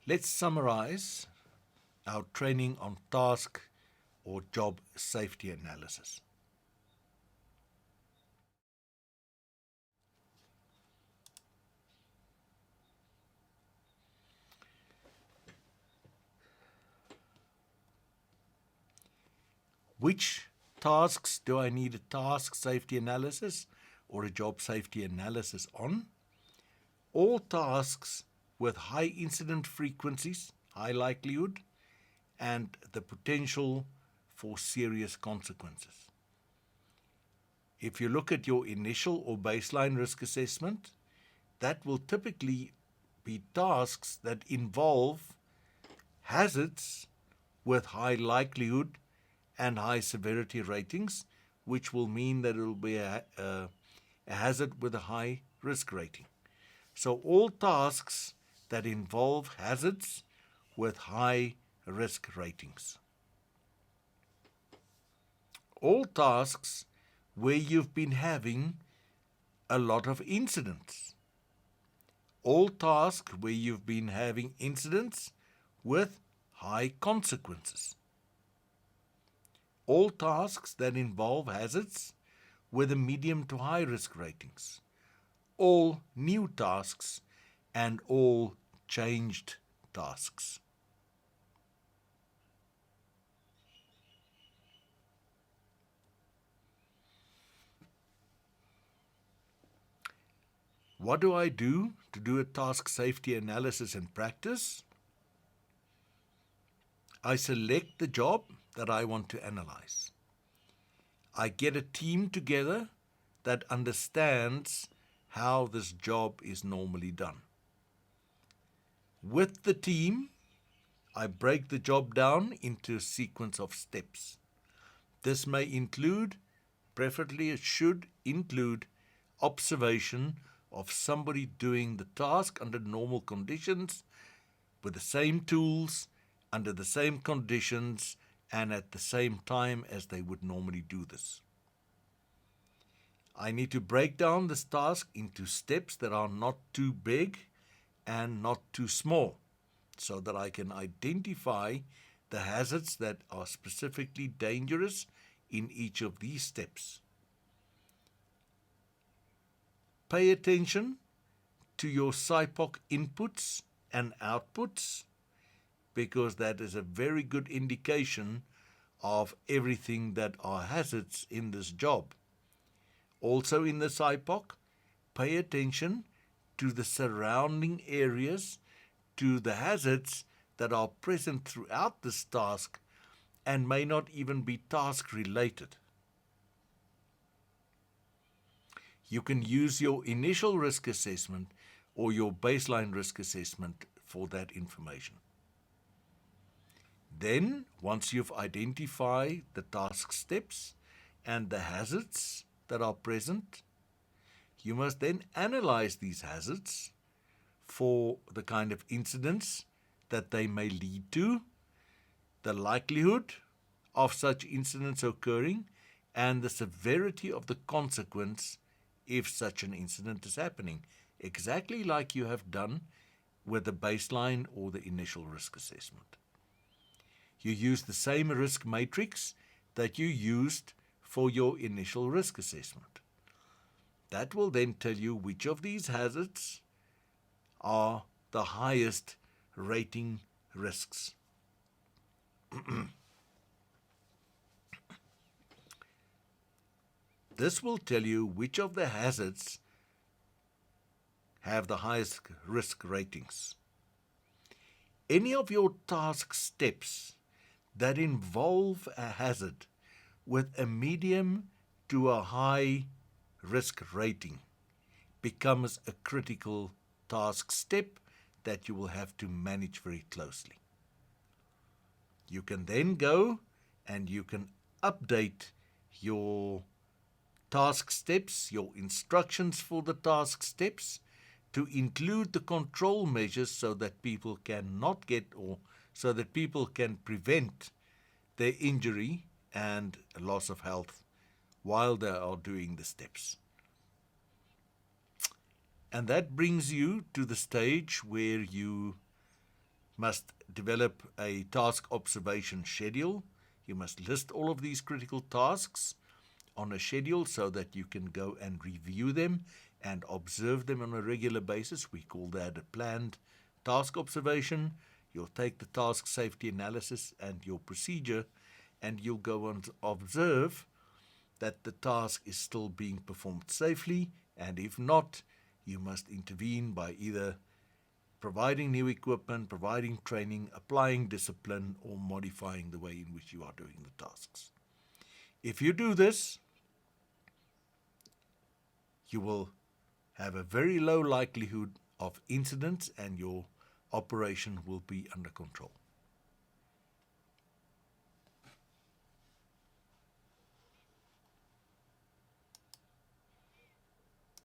Let's summarize our training on task or job safety analysis. Which tasks do I need a task safety analysis or a job safety analysis on? All tasks with high incident frequencies, high likelihood, and the potential for serious consequences. If you look at your initial or baseline risk assessment, that will typically be tasks that involve hazards with high likelihood and high severity ratings, which will mean that it will be a hazard with a high risk rating. So all tasks that involve hazards with high risk ratings. All tasks where you've been having a lot of incidents. All tasks where you've been having incidents with high consequences. All tasks that involve hazards with a medium to high risk ratings. All new tasks and all changed tasks. What do I do to do a task safety analysis in practice? I select the job that I want to analyze. I get a team together that understands how this job is normally done. With the team, I break the job down into a sequence of steps. This may include, preferably it should include, observation of somebody doing the task under normal conditions, with the same tools, under the same conditions, and at the same time as they would normally do this. I need to break down this task into steps that are not too big and not too small, so that I can identify the hazards that are specifically dangerous in each of these steps. Pay attention to your SIPOC inputs and outputs, because that is a very good indication of everything that are hazards in this job. Also in the SIPOC, pay attention to the surrounding areas, to the hazards that are present throughout this task and may not even be task related. You can use your initial risk assessment or your baseline risk assessment for that information. Then, once you've identified the task steps and the hazards that are present, you must then analyze these hazards for the kind of incidents that they may lead to, the likelihood of such incidents occurring, and the severity of the consequence if such an incident is happening, exactly like you have done with the baseline or the initial risk assessment. You use the same risk matrix that you used for your initial risk assessment. That will then tell you which of these hazards are the highest rating risks. This will tell you which of the hazards have the highest risk ratings. Any of your task steps that involve a hazard with a medium to a high risk rating becomes a critical task step that you will have to manage very closely. You can then go and you can update your task steps, your instructions for the task steps, to include the control measures so that people cannot get, or so that people can prevent their injury and loss of health while they are doing the steps. And that brings you to the stage where you must develop a task observation schedule. You must list all of these critical tasks on a schedule so that you can go and review them and observe them on a regular basis. We call that a planned task observation. You'll take the task safety analysis and your procedure, and you'll go and observe that the task is still being performed safely, and if not, you must intervene by either providing new equipment, providing training, applying discipline, or modifying the way in which you are doing the tasks. If you do this, you will have a very low likelihood of incidents and your operation will be under control.